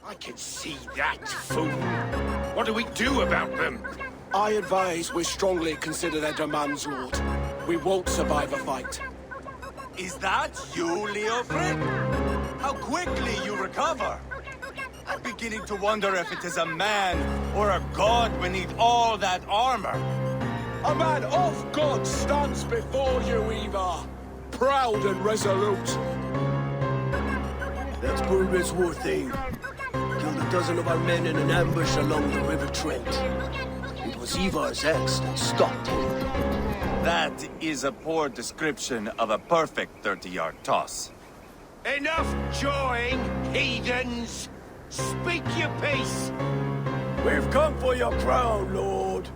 I can see that, fool. What do we do about them? I advise we strongly consider their demands, Lord. We won't survive a fight. Is that you, Leofrid? How quickly you recover! I'm beginning to wonder if it is a man or a god beneath all that armor. A man of God stands before you, Einar. Proud and resolute. That's Burbis Warthane. Killed a dozen of our men in an ambush along the River Trent. It was Ivar's axe that stopped him. That is a poor description of a perfect 30-yard toss. Enough jawing, heathens! Speak your peace! We've come for your crown, Lord.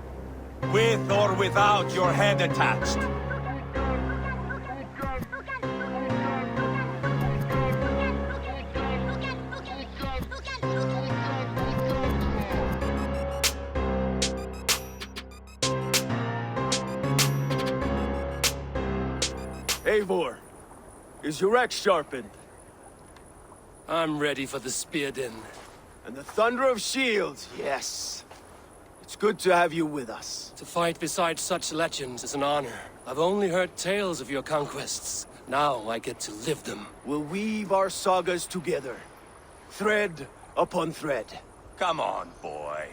With or without your head attached. Eivor, is your axe sharpened? I'm ready for the spear din. And the thunder of shields, yes. It's good to have you with us. To fight beside such legends is an honor. I've only heard tales of your conquests. Now I get to live them. We'll weave our sagas together. Thread upon thread. Come on, boy.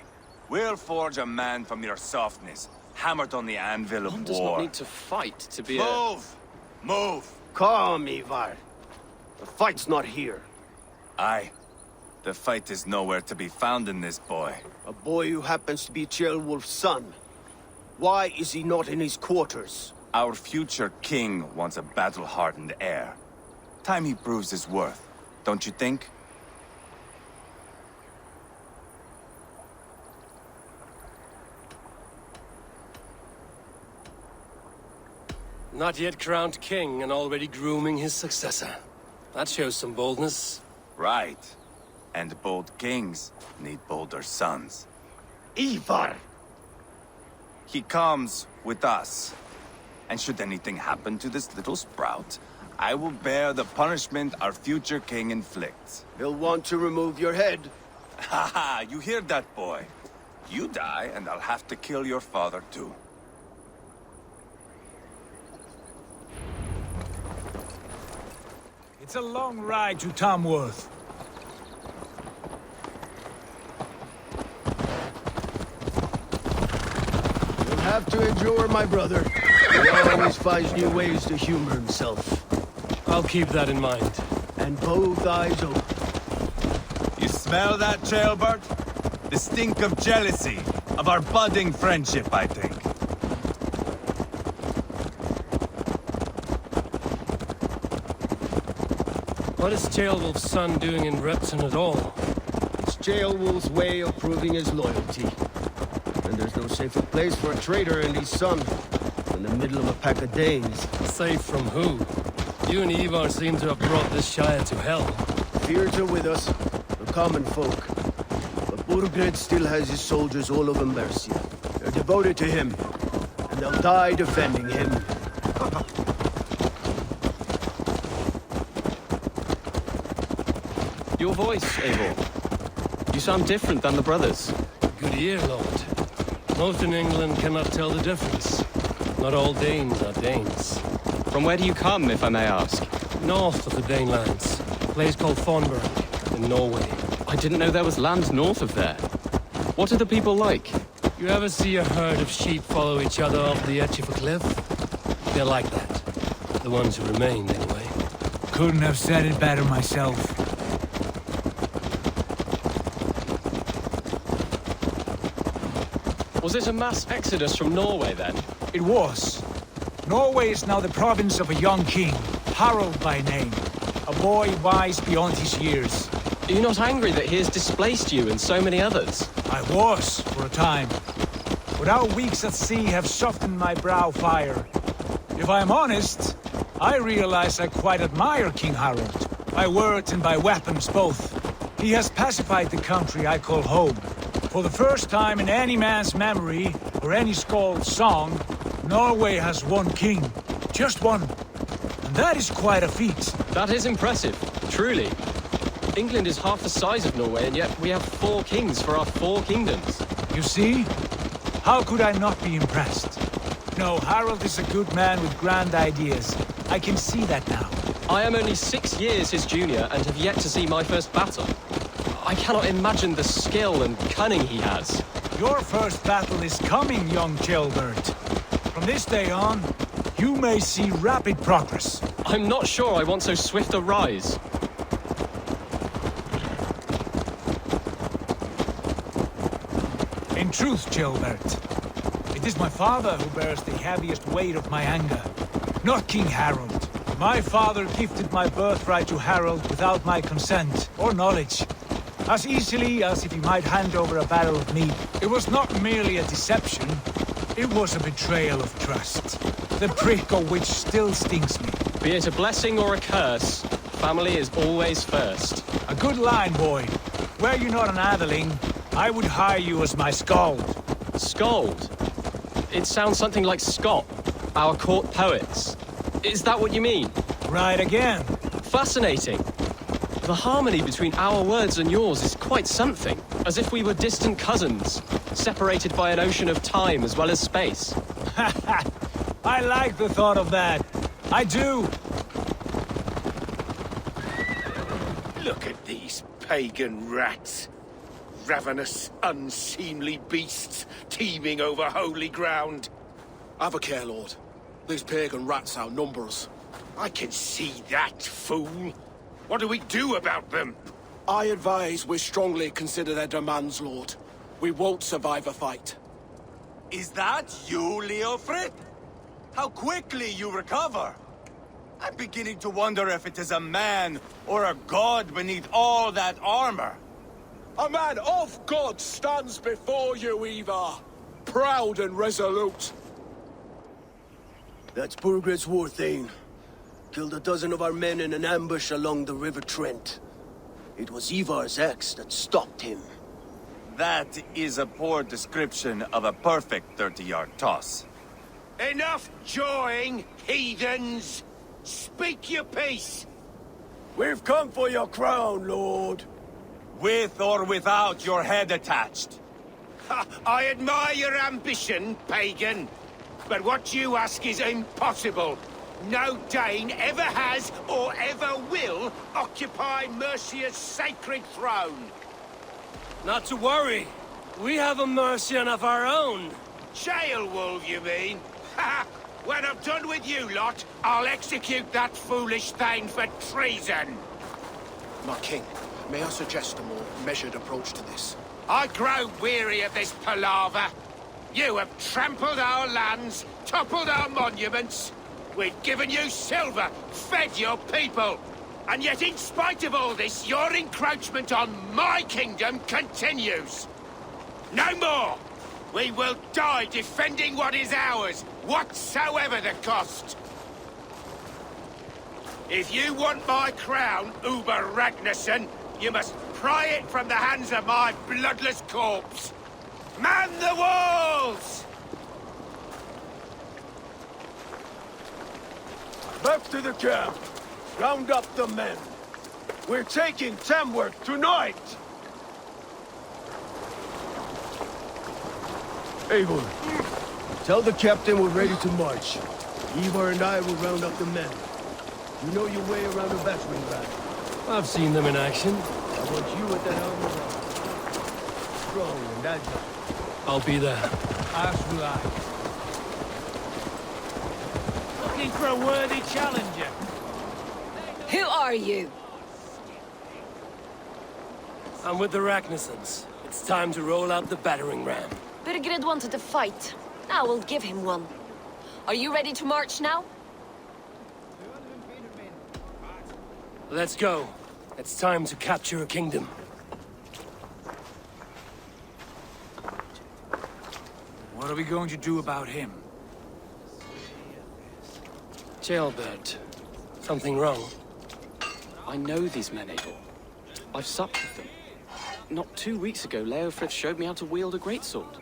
We'll forge a man from your softness, hammered on the anvil of One war. does not need to fight to be Move! Move! Calm, Ivar. The fight's not here. Aye. The fight is nowhere to be found in this boy. A boy who happens to be Ceolwulf's son. Why is he not in his quarters? Our future king wants a battle-hardened heir. Time he proves his worth, don't you think? Not yet crowned king and already grooming his successor. That shows some boldness. Right. And bold kings need bolder sons. Ivar! He comes with us. And should anything happen to this little sprout, I will bear the punishment our future king inflicts. He'll want to remove your head. Haha, you hear that, boy? You die, and I'll have to kill your father, too. It's a long ride to Tamworth. You'll have to endure, my brother. He always finds new ways to humor himself. I'll keep that in mind. And both eyes open. You smell that, Jailbird? The stink of jealousy, of our budding friendship, I think. What is Ceolwulf's son doing in Repton at all? It's Ceolwulf's way of proving his loyalty. And there's no safer place for a traitor and his son than the middle of a pack of Danes. Safe from who? You and Ivar seem to have brought this Shire to hell. Fears are with us, the common folk. But Burgred still has his soldiers all over Mercia. They're devoted to him, and they'll die defending him. Your voice, Eivor. You sound different than the brothers. Good ear, Lord. Most in England cannot tell the difference. Not all Danes are Danes. From where do you come, if I may ask? North of the Danelands. A place called Thornburg, in Norway. I didn't know there was land north of there. What are the people like? You ever see a herd of sheep follow each other off the edge of a cliff? They're like that. The ones who remain, anyway. Couldn't have said it better myself. Was it a mass exodus from Norway, then? It was. Norway is now the province of a young king, Harald by name. A boy wise beyond his years. Are you not angry that he has displaced you and so many others? I was, for a time. But our weeks at sea have softened my brow fire. If I am honest, I realize I quite admire King Harald. By words and by weapons both. He has pacified the country I call home. For the first time in any man's memory, or any skald's song, Norway has one king. Just one. And that is quite a feat. That is impressive, truly. England is half the size of Norway, and yet we have 4 kings for our 4 kingdoms. You see? How could I not be impressed? No, Harold is a good man with grand ideas. I can see that now. I am only 6 years his junior and have yet to see my first battle. I cannot imagine the skill and cunning he has. Your first battle is coming, young Gilbert. From this day on, you may see rapid progress. I'm not sure I want so swift a rise. In truth, Gilbert, it is my father who bears the heaviest weight of my anger, not King Harold. My father gifted my birthright to Harold without my consent or knowledge, as easily as if he might hand over a barrel of meat. It was not merely a deception, it was a betrayal of trust, the prick of which still stings me. Be it a blessing or a curse, family is always first. A good line, boy. Were you not an atheling, I would hire you as my skald. Skald? It sounds something like Scott, our court poets. Is that what you mean? Right again. Fascinating. The harmony between our words and yours is quite something. As if we were distant cousins, separated by an ocean of time as well as space. I like the thought of that. I do. Look at these pagan rats. Ravenous, unseemly beasts teeming over holy ground. Have a care, Lord. These pagan rats outnumber us. I can see that, fool. What do we do about them? I advise we strongly consider their demands, Lord. We won't survive a fight. Is that you, Leofrid? How quickly you recover! I'm beginning to wonder if it is a man or a god beneath all that armor. A man of God stands before you, Einar. Proud and resolute. That's Burgred's war thane. Killed a dozen of our men in an ambush along the River Trent. It was Ivar's axe that stopped him. That is a poor description of a perfect 30-yard toss. Enough jawing, heathens! Speak your piece! We've come for your crown, Lord. With or without your head attached. Ha, I admire your ambition, pagan. But what you ask is impossible. No Dane ever has or ever will occupy Mercia's sacred throne. Not to worry. We have a Mercian of our own. Jailwolf, you mean? Ha! When I'm done with you lot, I'll execute that foolish thing for treason. My king, may I suggest a more measured approach to this? I grow weary of this palaver. You have trampled our lands, toppled our monuments. We've given you silver, fed your people. And yet, in spite of all this, your encroachment on my kingdom continues. No more! We will die defending what is ours, whatsoever the cost. If you want my crown, Uber Ragnarsson, you must pry it from the hands of my bloodless corpse. Man the walls! Back to the camp. Round up the men. We're taking Tamworth tonight! Eivor, tell the captain we're ready to march. Ivar and I will round up the men. You know your way around a battering ram. I've seen them in action. I want you at that armor round. Strong and agile. I'll be there. As will I. Looking for a worthy challenger. Who are you? I'm with the Ragnarssons. It's time to roll out the battering ram. Burgred wanted to fight. Now we'll give him one. Are you ready to march now? Let's go. It's time to capture a kingdom. What are we going to do about him? Gilbert. Something wrong? I know these men, Eivor. I've supped with them. Not 2 weeks ago, Leofrid showed me how to wield a greatsword.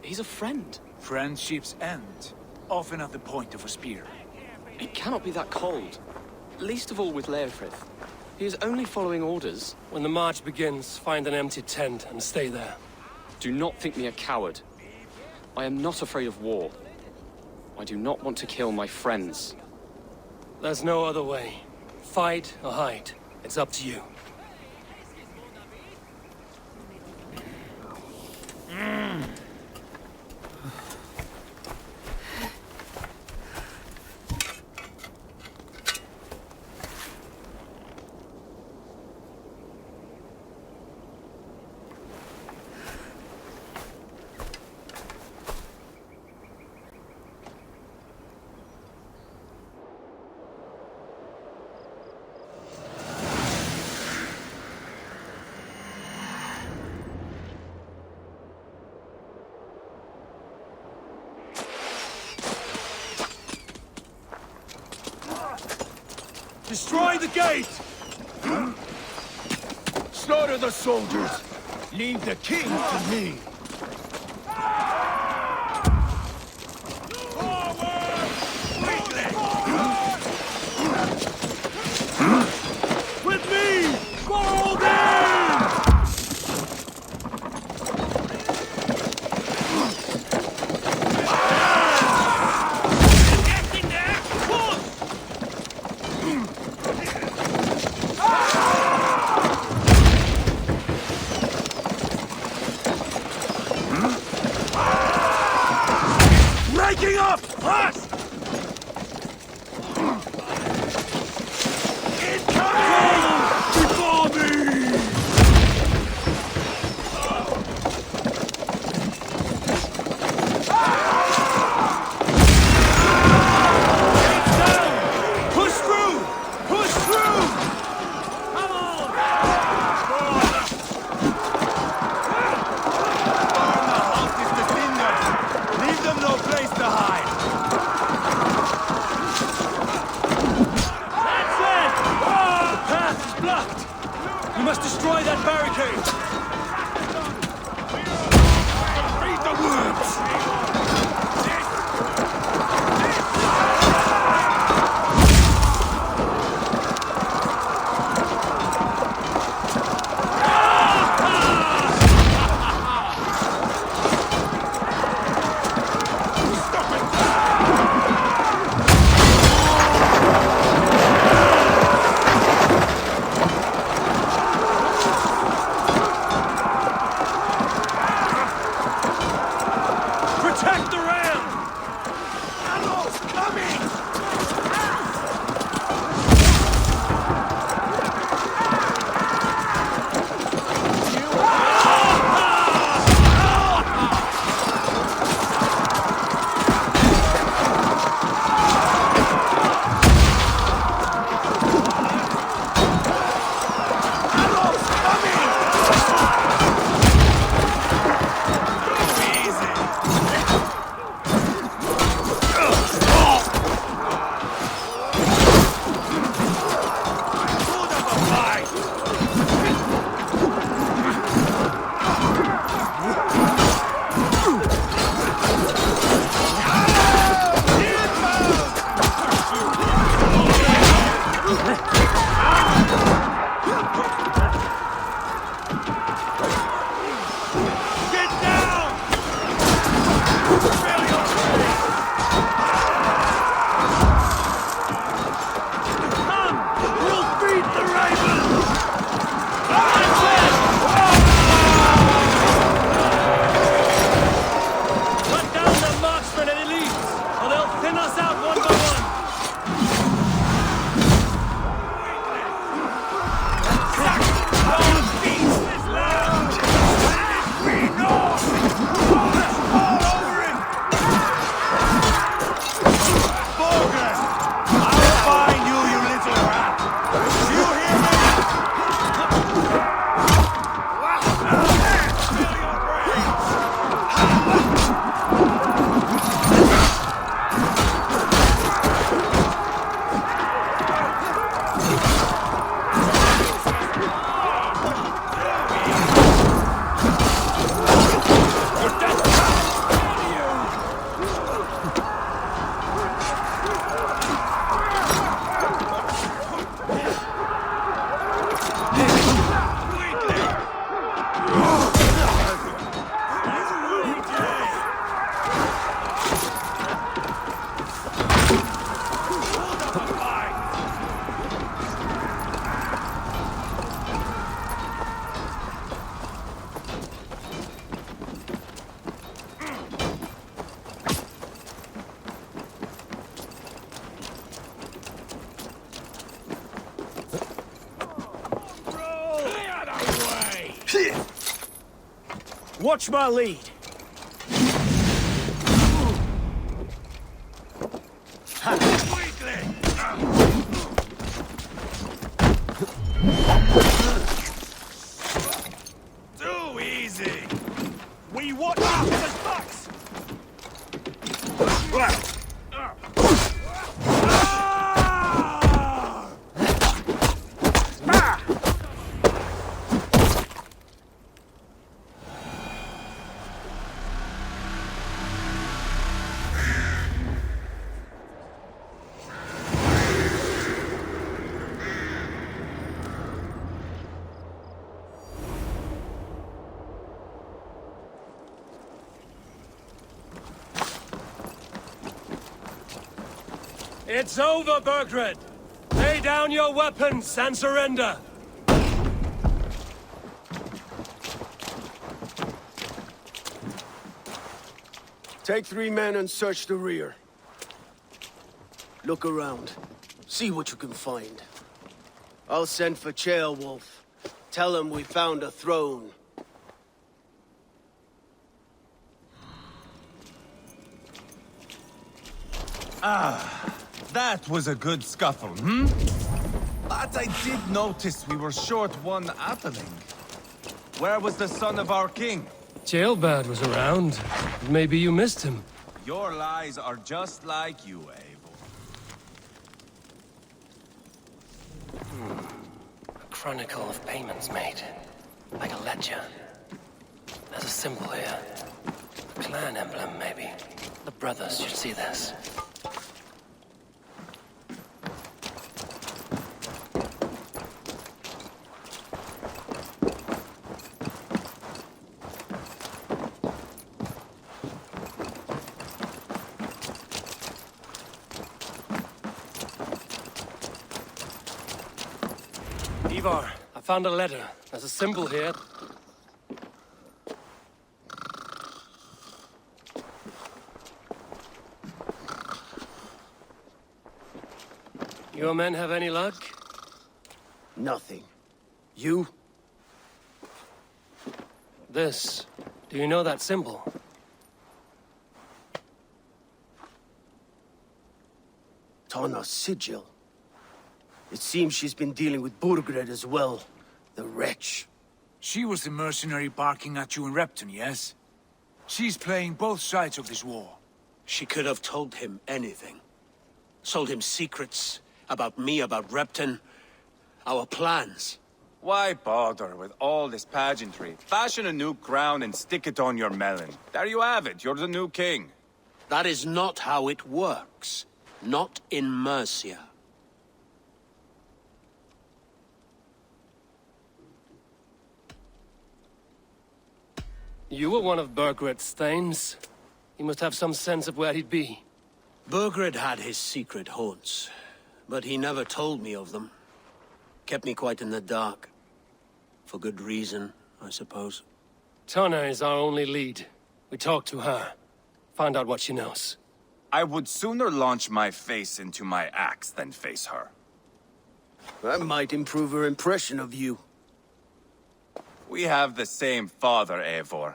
He's a friend. Friendship's end, often at the point of a spear. It cannot be that cold. Least of all with Leofrid. He is only following orders. When the march begins, find an empty tent and stay there. Do not think me a coward. I am not afraid of war. I do not want to kill my friends. There's no other way. Fight or hide. It's up to you. Destroy the gate! Slaughter the soldiers! Leave the king to me! With me! Fold in! Breaking up! Us! Incoming! Before me! Push through! Push through! Come on! Leave them no place to hide! That's it! The path is blocked! You must destroy that barricade! Read the words! Watch my lead. Too easy. We watch the butts! It's over, Burgred! Lay down your weapons and surrender! Take 3 men and search the rear. Look around. See what you can find. I'll send for Ceolwulf. Tell him we found a throne. That was a good scuffle, hmm? But I did notice we were short one atheling. Where was the son of our king? Ceolbad was around. Maybe you missed him. Your lies are just like you, Eivor. A chronicle of payments made. Like a ledger. There's a symbol here. A clan emblem, maybe. The brothers should see this. Ivar, I found a letter. There's a symbol here. Your men have any luck? Nothing. You? This. Do you know that symbol? Tana's sigil. It seems she's been dealing with Burgred as well. The wretch. She was the mercenary barking at you in Repton, yes? She's playing both sides of this war. She could have told him anything. Sold him secrets about me, about Repton, our plans. Why bother with all this pageantry? Fashion a new crown and stick it on your melon. There you have it, you're the new king. That is not how it works. Not in Mercia. You were one of Burgred's thanes. He must have some sense of where he'd be. Burgred had his secret haunts, but he never told me of them. Kept me quite in the dark. For good reason, I suppose. Tana is our only lead. We talk to her. Find out what she knows. I would sooner launch my face into my axe than face her. That might improve her impression of you. We have the same father, Eivor,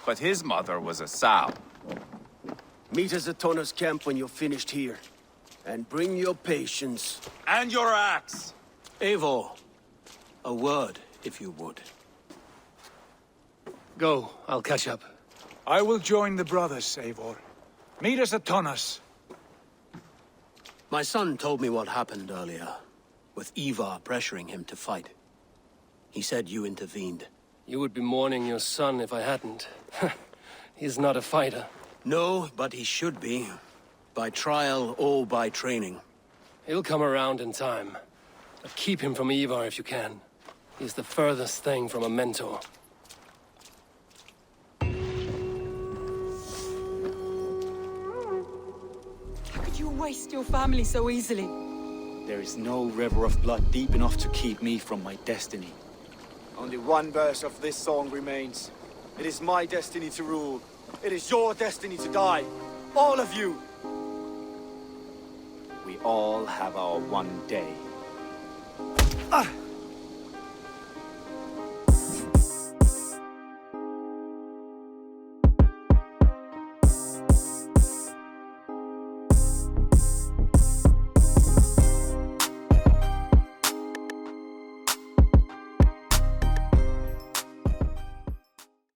but his mother was a sow. Meet us at Tana's camp when you're finished here. And bring your patience. And your axe! Eivor, a word, if you would. Go, I'll catch up. I will join the brothers, Eivor. Meet us at Tana's. My son told me what happened earlier, with Ivar pressuring him to fight. He said you intervened. You would be mourning your son if I hadn't. He's not a fighter. No, but he should be. By trial or by training. He'll come around in time. But keep him from Ivar if you can. He's the furthest thing from a mentor. How could you waste your family so easily? There is no river of blood deep enough to keep me from my destiny. Only one verse of this song remains. It is my destiny to rule. It is your destiny to die. All of you! We all have our one day. Ah!